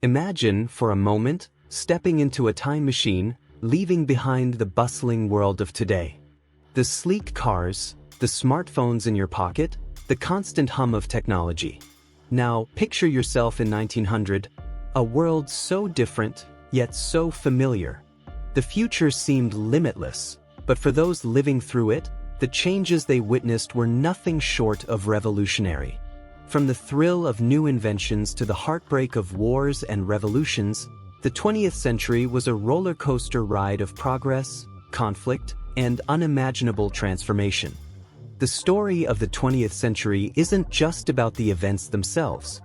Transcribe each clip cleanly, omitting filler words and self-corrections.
Imagine, for a moment, stepping into a time machine, leaving behind the bustling world of today. The sleek cars, the smartphones in your pocket, the constant hum of technology. Now, picture yourself in 1900, a world so different, yet so familiar. The future seemed limitless, but for those living through it, the changes they witnessed were nothing short of revolutionary. From the thrill of new inventions to the heartbreak of wars and revolutions, the 20th century was a roller coaster ride of progress, conflict, and unimaginable transformation. The story of the 20th century isn't just about the events themselves.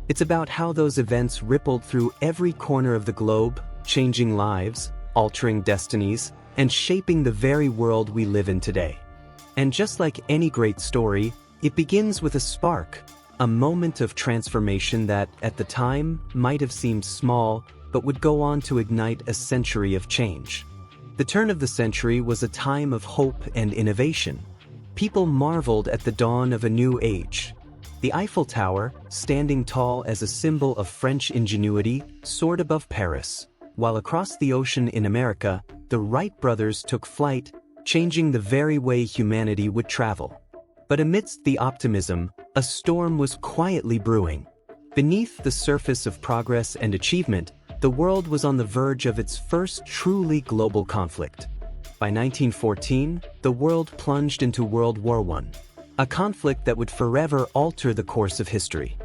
It's about how those events rippled through every corner of the globe, changing lives, altering destinies, and shaping the very world we live in today. And just like any great story, it begins with a spark, a moment of transformation that, at the time, might have seemed small, but would go on to ignite a century of change. The turn of the century was a time of hope and innovation. People marveled at the dawn of a new age. The Eiffel Tower, standing tall as a symbol of French ingenuity, soared above Paris, while across the ocean in America, the Wright brothers took flight, changing the very way humanity would travel. But amidst the optimism, a storm was quietly brewing. Beneath the surface of progress and achievement, the world was on the verge of its first truly global conflict. By 1914, the world plunged into World War I, a conflict that would forever alter the course of history.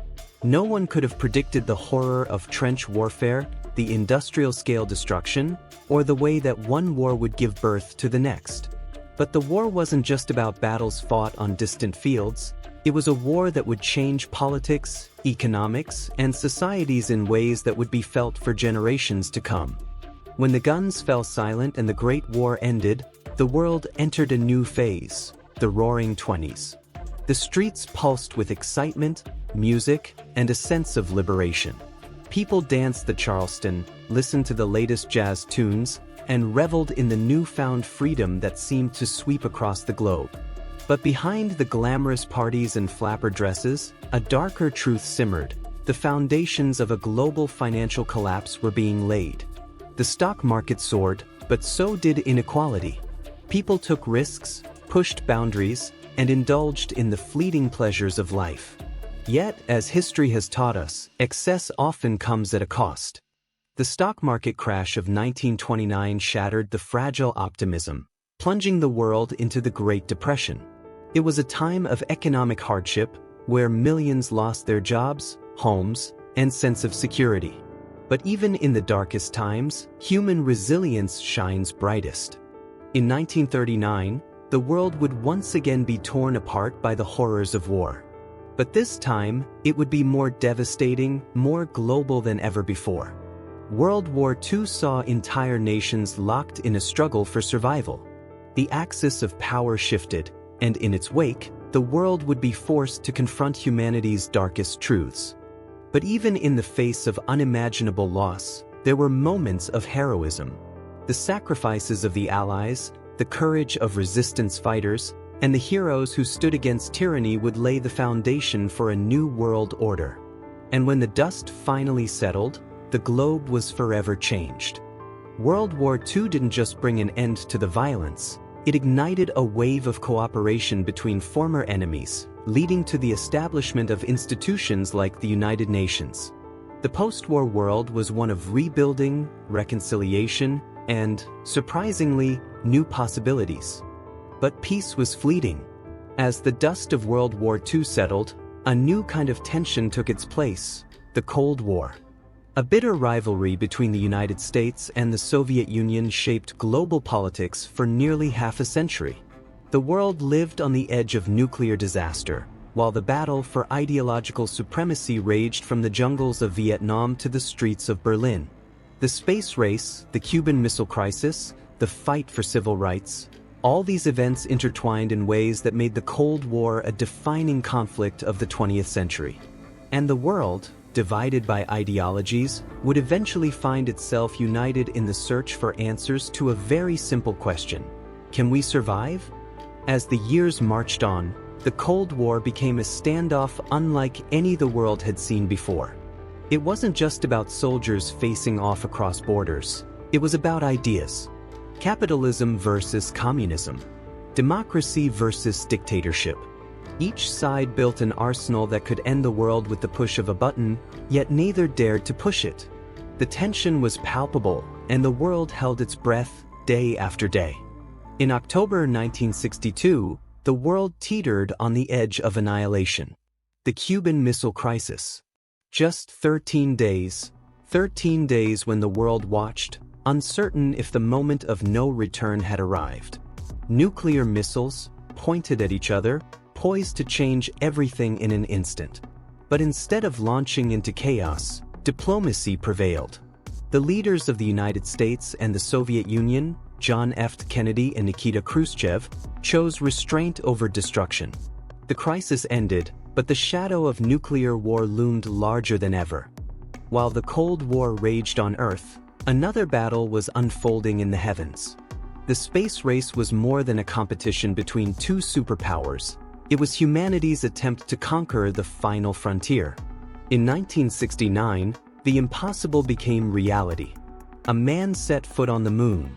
No one could have predicted the horror of trench warfare, the industrial-scale destruction, or the way that one war would give birth to the next. But the war wasn't just about battles fought on distant fields. It was a war that would change politics, economics, and societies in ways that would be felt for generations to come. When the guns fell silent and the Great War ended, the world entered a new phase, the Roaring Twenties. The streets pulsed with excitement, music, and a sense of liberation. People danced the Charleston, listened to the latest jazz tunes, and reveled in the newfound freedom that seemed to sweep across the globe. But behind the glamorous parties and flapper dresses, a darker truth simmered. The foundations of a global financial collapse were being laid. The stock market soared, but so did inequality. People took risks, pushed boundaries, and indulged in the fleeting pleasures of life. Yet, as history has taught us, excess often comes at a cost. The stock market crash of 1929 shattered the fragile optimism, plunging the world into the Great Depression. It was a time of economic hardship, where millions lost their jobs, homes, and sense of security. But even in the darkest times, human resilience shines brightest. In 1939, the world would once again be torn apart by the horrors of war. But this time, it would be more devastating, more global than ever before. World War II saw entire nations locked in a struggle for survival. The axis of power shifted, and in its wake, the world would be forced to confront humanity's darkest truths. But even in the face of unimaginable loss, there were moments of heroism. The sacrifices of the Allies, the courage of resistance fighters, and the heroes who stood against tyranny would lay the foundation for a new world order. And when the dust finally settled, the globe was forever changed. World War II didn't just bring an end to the violence, it ignited a wave of cooperation between former enemies, leading to the establishment of institutions like the United Nations. The post-war world was one of rebuilding, reconciliation, and, surprisingly, new possibilities. But peace was fleeting. As the dust of World War II settled, a new kind of tension took its place, the Cold War. A bitter rivalry between the United States and the Soviet Union shaped global politics for nearly half a century. The world lived on the edge of nuclear disaster, while the battle for ideological supremacy raged from the jungles of Vietnam to the streets of Berlin. The space race, the Cuban Missile Crisis, the fight for civil rights, all these events intertwined in ways that made the Cold War a defining conflict of the 20th century. And the world, divided by ideologies, would eventually find itself united in the search for answers to a very simple question: can we survive? As the years marched on, the Cold War became a standoff unlike any the world had seen before. It wasn't just about soldiers facing off across borders. It was about ideas. Capitalism versus communism. Democracy versus dictatorship. Each side built an arsenal that could end the world with the push of a button, yet neither dared to push it. The tension was palpable, and the world held its breath day after day. In October 1962, the world teetered on the edge of annihilation. The Cuban Missile Crisis. Just 13 days when the world watched, uncertain if the moment of no return had arrived. Nuclear missiles, pointed at each other, poised to change everything in an instant. But instead of launching into chaos, diplomacy prevailed. The leaders of the United States and the Soviet Union, John F. Kennedy and Nikita Khrushchev, chose restraint over destruction. The crisis ended, but the shadow of nuclear war loomed larger than ever. While the Cold War raged on Earth, another battle was unfolding in the heavens. The space race was more than a competition between two superpowers. It was humanity's attempt to conquer the final frontier. In 1969, the impossible became reality. A man set foot on the moon.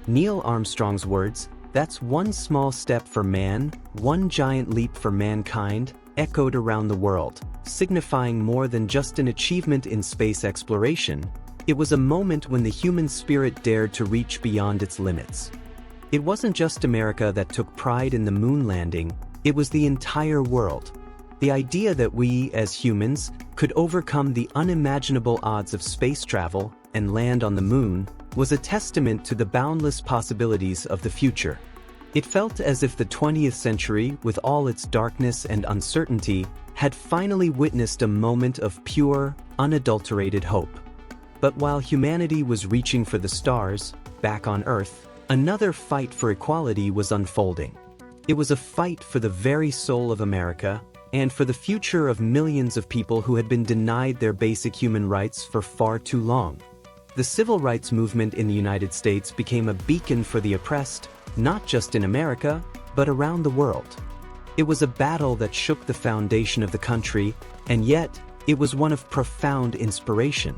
Neil Armstrong's words, "That's one small step for man, one giant leap for mankind," echoed around the world, signifying more than just an achievement in space exploration. It was a moment when the human spirit dared to reach beyond its limits. It wasn't just America that took pride in the moon landing, it was the entire world. The idea that we, as humans, could overcome the unimaginable odds of space travel and land on the moon was a testament to the boundless possibilities of the future. It felt as if the 20th century, with all its darkness and uncertainty, had finally witnessed a moment of pure, unadulterated hope. But while humanity was reaching for the stars, back on Earth, another fight for equality was unfolding. It was a fight for the very soul of America, and for the future of millions of people who had been denied their basic human rights for far too long. The civil rights movement in the United States became a beacon for the oppressed, not just in America, but around the world. It was a battle that shook the foundation of the country, and yet, it was one of profound inspiration.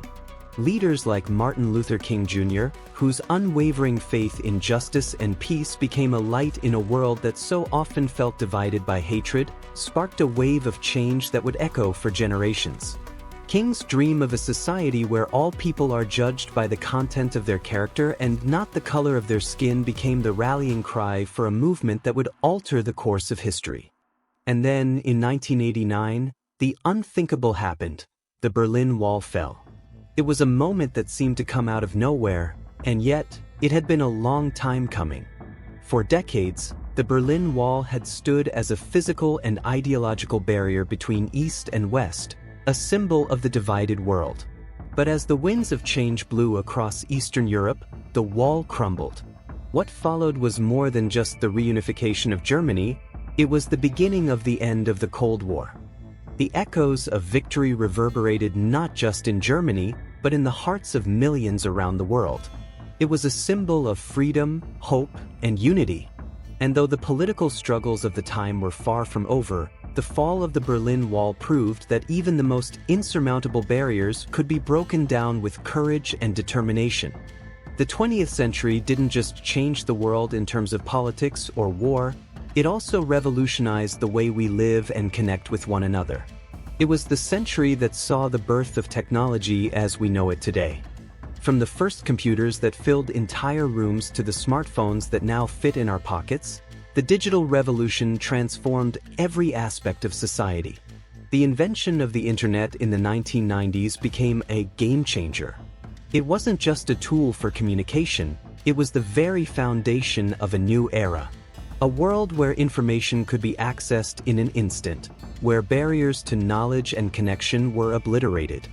Leaders like Martin Luther King Jr., whose unwavering faith in justice and peace became a light in a world that so often felt divided by hatred, sparked a wave of change that would echo for generations. King's dream of a society where all people are judged by the content of their character and not the color of their skin became the rallying cry for a movement that would alter the course of history. And then, in 1989, the unthinkable happened. The Berlin Wall fell. It was a moment that seemed to come out of nowhere, and yet, it had been a long time coming. For decades, the Berlin Wall had stood as a physical and ideological barrier between East and West, a symbol of the divided world. But as the winds of change blew across Eastern Europe, the wall crumbled. What followed was more than just the reunification of Germany, it was the beginning of the end of the Cold War. The echoes of victory reverberated not just in Germany, but in the hearts of millions around the world. It was a symbol of freedom, hope, and unity. And though the political struggles of the time were far from over, the fall of the Berlin Wall proved that even the most insurmountable barriers could be broken down with courage and determination. The 20th century didn't just change the world in terms of politics or war, it also revolutionized the way we live and connect with one another. It was the century that saw the birth of technology as we know it today. From the first computers that filled entire rooms to the smartphones that now fit in our pockets, the digital revolution transformed every aspect of society. The invention of the internet in the 1990s became a game changer. It wasn't just a tool for communication, it was the very foundation of a new era. A world where information could be accessed in an instant, where barriers to knowledge and connection were obliterated.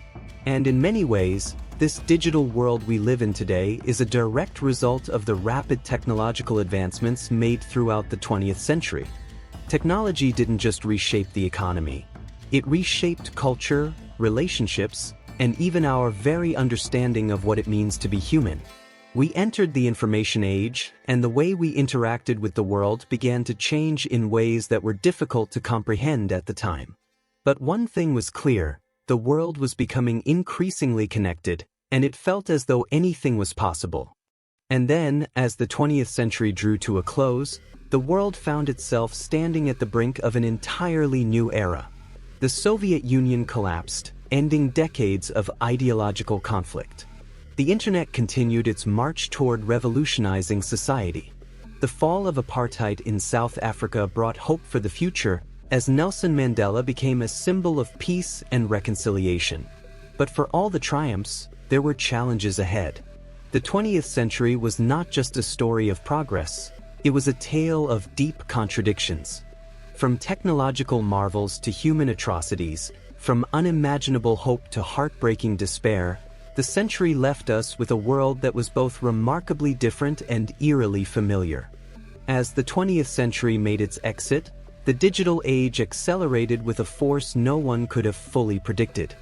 And in many ways, this digital world we live in today is a direct result of the rapid technological advancements made throughout the 20th century. Technology didn't just reshape the economy. It reshaped culture, relationships, and even our very understanding of what it means to be human. We entered the information age, and the way we interacted with the world began to change in ways that were difficult to comprehend at the time. But one thing was clear, The world was becoming increasingly connected, and it felt as though anything was possible. And then, as the 20th century drew to a close, the world found itself standing at the brink of an entirely new era. The Soviet Union collapsed, ending decades of ideological conflict. The internet continued its march toward revolutionizing society. The fall of apartheid in South Africa brought hope for the future, as Nelson Mandela became a symbol of peace and reconciliation. But for all the triumphs, there were challenges ahead. The 20th century was not just a story of progress, it was a tale of deep contradictions. From technological marvels to human atrocities, from unimaginable hope to heartbreaking despair, the century left us with a world that was both remarkably different and eerily familiar. As the 20th century made its exit, the digital age accelerated with a force no one could have fully predicted.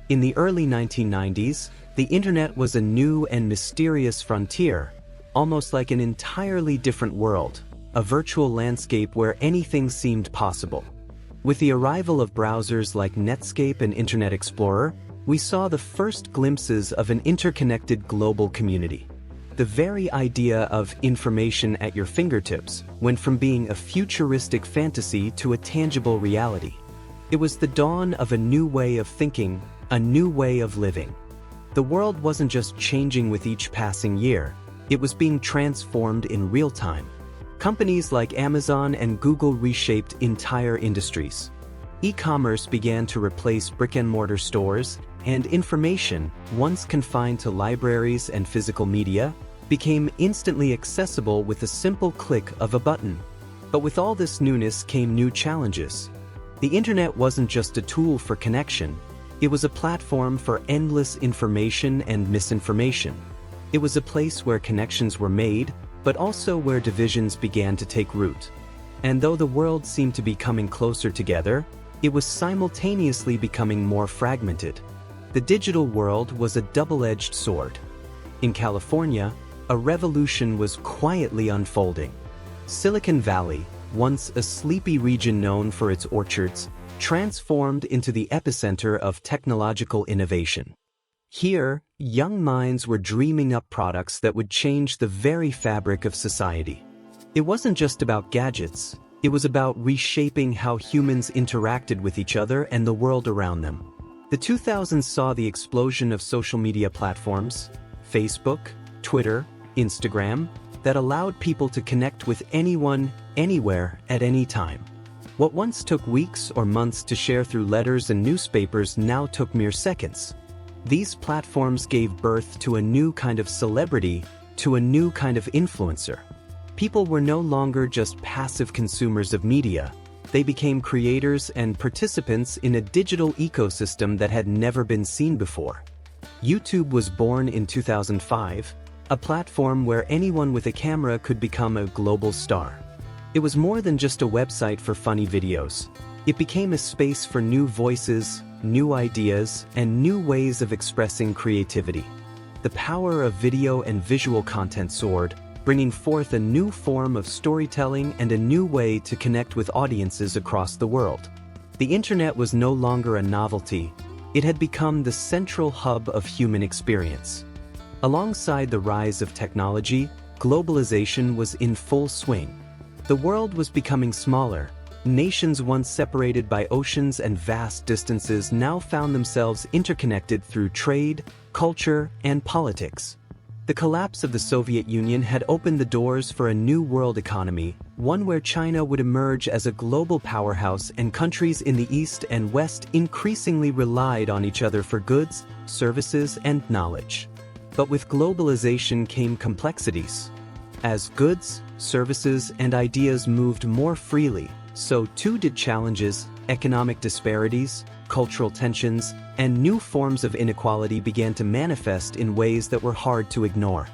In the early 1990s, the internet was a new and mysterious frontier, almost like an entirely different world, a virtual landscape where anything seemed possible. With the arrival of browsers like Netscape and Internet Explorer, we saw the first glimpses of an interconnected global community. The very idea of information at your fingertips went from being a futuristic fantasy to a tangible reality. It was the dawn of a new way of thinking, a new way of living. The world wasn't just changing with each passing year, it was being transformed in real time. Companies like Amazon and Google reshaped entire industries. E-commerce began to replace brick-and-mortar stores, and information, once confined to libraries and physical media, became instantly accessible with a simple click of a button. But with all this newness came new challenges. The internet wasn't just a tool for connection, it was a platform for endless information and misinformation. It was a place where connections were made, but also where divisions began to take root. And though the world seemed to be coming closer together, it was simultaneously becoming more fragmented. The digital world was a double-edged sword. In California, a revolution was quietly unfolding. Silicon Valley, once a sleepy region known for its orchards, transformed into the epicenter of technological innovation. Here, young minds were dreaming up products that would change the very fabric of society. It wasn't just about gadgets, it was about reshaping how humans interacted with each other and the world around them. The 2000s saw the explosion of social media platforms, Facebook, Twitter, Instagram, that allowed people to connect with anyone, anywhere, at any time. What once took weeks or months to share through letters and newspapers now took mere seconds. These platforms gave birth to a new kind of celebrity, to a new kind of influencer. People were no longer just passive consumers of media. They became creators and participants in a digital ecosystem that had never been seen before. YouTube was born in 2005, a platform where anyone with a camera could become a global star. It was more than just a website for funny videos. It became a space for new voices, new ideas, and new ways of expressing creativity. The power of video and visual content soared, bringing forth a new form of storytelling and a new way to connect with audiences across the world. The internet was no longer a novelty, it had become the central hub of human experience. Alongside the rise of technology, globalization was in full swing. The world was becoming smaller. Nations once separated by oceans and vast distances now found themselves interconnected through trade, culture, and politics. The collapse of the Soviet Union had opened the doors for a new world economy, one where China would emerge as a global powerhouse and countries in the East and West increasingly relied on each other for goods, services, and knowledge. But with globalization came complexities. As goods, services, and ideas moved more freely, so too did challenges, economic disparities, cultural tensions, and new forms of inequality began to manifest in ways that were hard to ignore.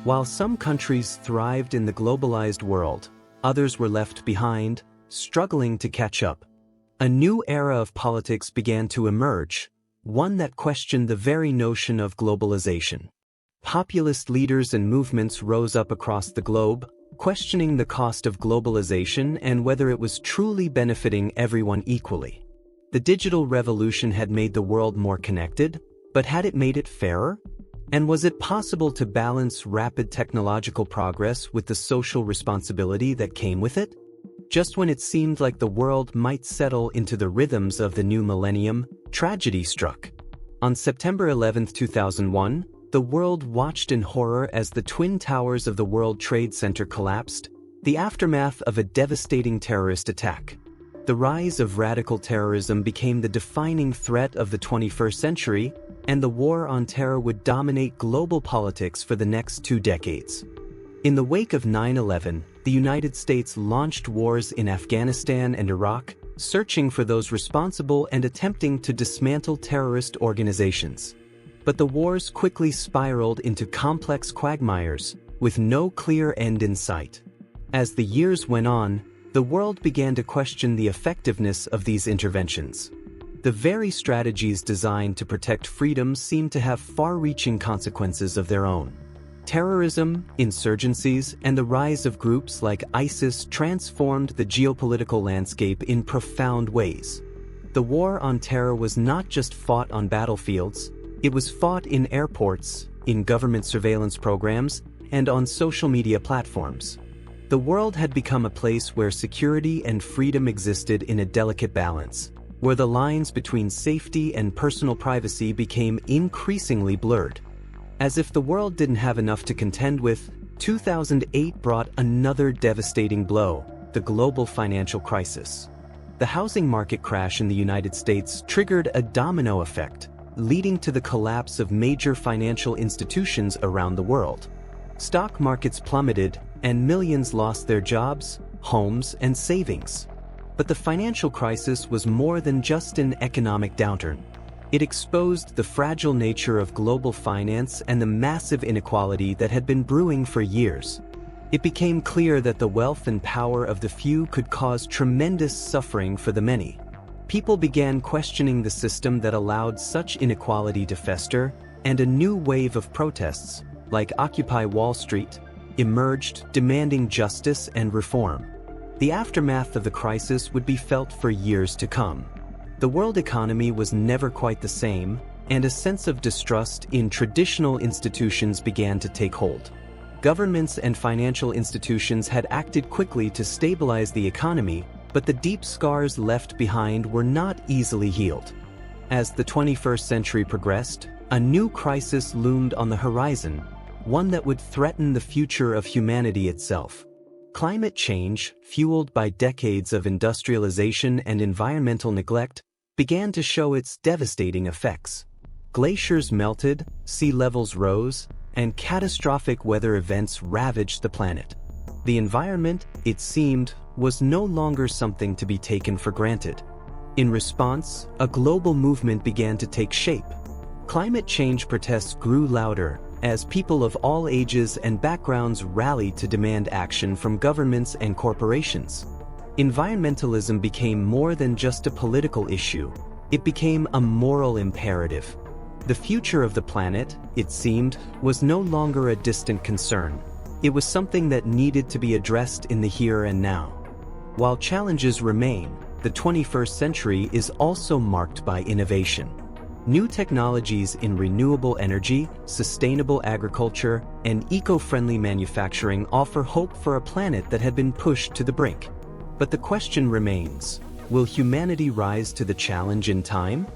While some countries thrived in the globalized world, others were left behind, struggling to catch up. A new era of politics began to emerge, one that questioned the very notion of globalization. Populist leaders and movements rose up across the globe, questioning the cost of globalization and whether it was truly benefiting everyone equally. The digital revolution had made the world more connected, but had it made it fairer? And was it possible to balance rapid technological progress with the social responsibility that came with it? Just when it seemed like the world might settle into the rhythms of the new millennium, tragedy struck. On September 11, 2001, the world watched in horror as the Twin Towers of the World Trade Center collapsed, the aftermath of a devastating terrorist attack. The rise of radical terrorism became the defining threat of the 21st century, and the war on terror would dominate global politics for the next 2 decades. In the wake of 9/11, the United States launched wars in Afghanistan and Iraq, searching for those responsible and attempting to dismantle terrorist organizations. But the wars quickly spiraled into complex quagmires, with no clear end in sight. As the years went on, the world began to question the effectiveness of these interventions. The very strategies designed to protect freedom seemed to have far-reaching consequences of their own. Terrorism, insurgencies, and the rise of groups like ISIS transformed the geopolitical landscape in profound ways. The war on terror was not just fought on battlefields, it was fought in airports, in government surveillance programs, and on social media platforms. The world had become a place where security and freedom existed in a delicate balance, where the lines between safety and personal privacy became increasingly blurred. As if the world didn't have enough to contend with, 2008 brought another devastating blow, the global financial crisis. The housing market crash in the United States triggered a domino effect, leading to the collapse of major financial institutions around the world. Stock markets plummeted, and millions lost their jobs, homes, and savings. But the financial crisis was more than just an economic downturn. It exposed the fragile nature of global finance and the massive inequality that had been brewing for years. It became clear that the wealth and power of the few could cause tremendous suffering for the many. People began questioning the system that allowed such inequality to fester, and a new wave of protests, like Occupy Wall Street, emerged, demanding justice and reform. The aftermath of the crisis would be felt for years to come. The world economy was never quite the same, and a sense of distrust in traditional institutions began to take hold. Governments and financial institutions had acted quickly to stabilize the economy, but the deep scars left behind were not easily healed. As the 21st century progressed, a new crisis loomed on the horizon, one that would threaten the future of humanity itself. Climate change, fueled by decades of industrialization and environmental neglect, began to show its devastating effects. Glaciers melted, sea levels rose, and catastrophic weather events ravaged the planet. The environment, it seemed, was no longer something to be taken for granted. In response, a global movement began to take shape. Climate change protests grew louder, as people of all ages and backgrounds rallied to demand action from governments and corporations. Environmentalism became more than just a political issue. It became a moral imperative. The future of the planet, it seemed, was no longer a distant concern. It was something that needed to be addressed in the here and now. While challenges remain, the 21st century is also marked by innovation. New technologies in renewable energy, sustainable agriculture, and eco-friendly manufacturing offer hope for a planet that had been pushed to the brink. But the question remains, will humanity rise to the challenge in time?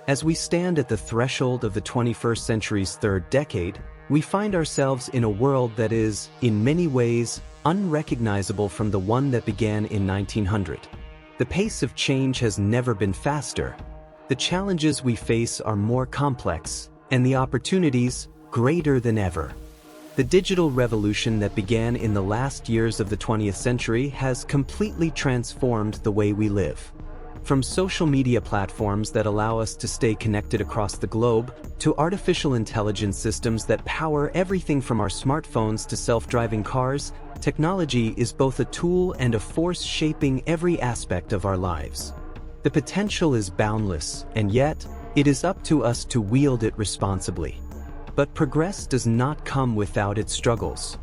As we stand at the threshold of the 21st century's third decade, we find ourselves in a world that is, in many ways, unrecognizable from the one that began in 1900. The pace of change has never been faster. The challenges we face are more complex, and the opportunities greater than ever. The digital revolution that began in the last years of the 20th century has completely transformed the way we live. From social media platforms that allow us to stay connected across the globe, to artificial intelligence systems that power everything from our smartphones to self-driving cars, technology is both a tool and a force shaping every aspect of our lives. The potential is boundless, and yet, it is up to us to wield it responsibly. But progress does not come without its struggles.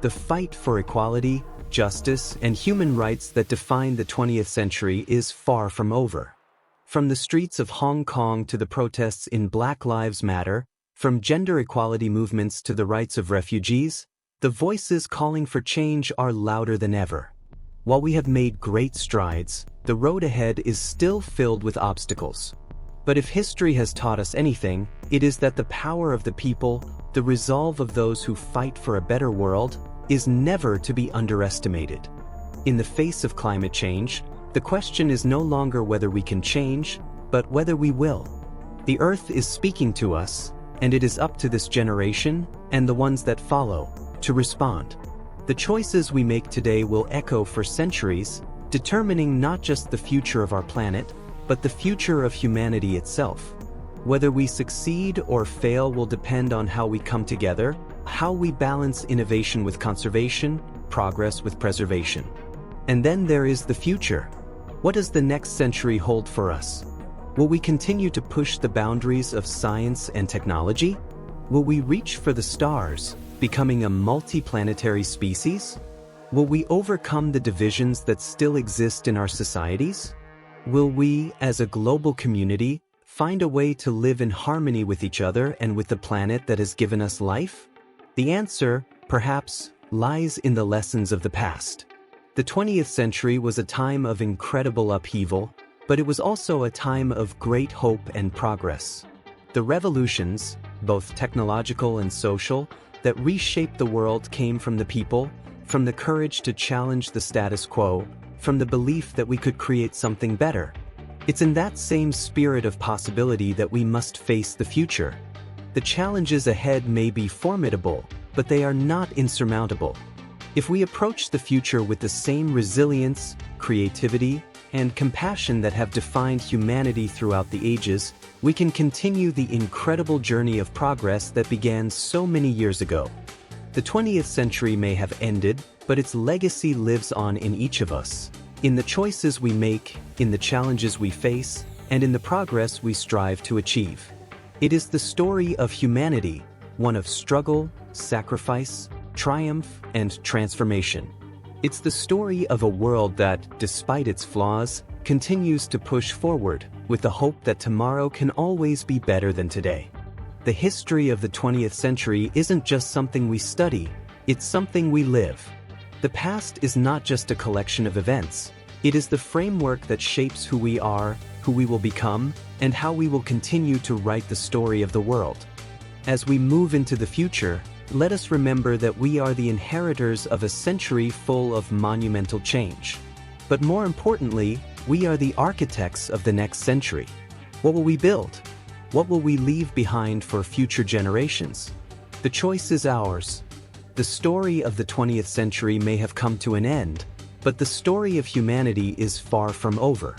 The fight for equality, justice, and human rights that define the 20th century is far from over. From the streets of Hong Kong to the protests in Black Lives Matter, from gender equality movements to the rights of refugees, the voices calling for change are louder than ever. While we have made great strides, the road ahead is still filled with obstacles. But if history has taught us anything, it is that the power of the people, the resolve of those who fight for a better world, is never to be underestimated. In the face of climate change, the question is no longer whether we can change, but whether we will. The Earth is speaking to us, and it is up to this generation, and the ones that follow, to respond. The choices we make today will echo for centuries, determining not just the future of our planet, but the future of humanity itself. Whether we succeed or fail will depend on how we come together, how we balance innovation with conservation, progress with preservation. And then there is the future. What does the next century hold for us? Will we continue to push the boundaries of science and technology? Will we reach for the stars, becoming a multi-planetary species? Will we overcome the divisions that still exist in our societies? Will we, as a global community, find a way to live in harmony with each other and with the planet that has given us life? The answer, perhaps, lies in the lessons of the past. The 20th century was a time of incredible upheaval, but it was also a time of great hope and progress. The revolutions, both technological and social, that reshaped the world came from the people, from the courage to challenge the status quo, from the belief that we could create something better. It's in that same spirit of possibility that we must face the future. The challenges ahead may be formidable, but they are not insurmountable. If we approach the future with the same resilience, creativity, and compassion that have defined humanity throughout the ages, we can continue the incredible journey of progress that began so many years ago. The 20th century may have ended, but its legacy lives on in each of us, in the choices we make, in the challenges we face, and in the progress we strive to achieve. It is the story of humanity, one of struggle, sacrifice, triumph, and transformation. It's the story of a world that, despite its flaws, continues to push forward, with the hope that tomorrow can always be better than today. The history of the 20th century isn't just something we study, it's something we live. The past is not just a collection of events, it is the framework that shapes who we are, who we will become, and how we will continue to write the story of the world. As we move into the future, let us remember that we are the inheritors of a century full of monumental change. But more importantly, we are the architects of the next century. What will we build? What will we leave behind for future generations? The choice is ours. The story of the 20th century may have come to an end, but the story of humanity is far from over.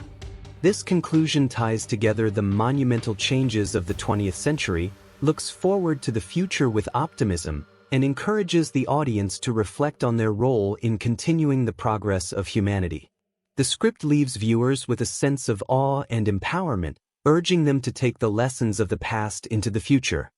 This conclusion ties together the monumental changes of the 20th century, looks forward to the future with optimism, and encourages the audience to reflect on their role in continuing the progress of humanity. The script leaves viewers with a sense of awe and empowerment, urging them to take the lessons of the past into the future.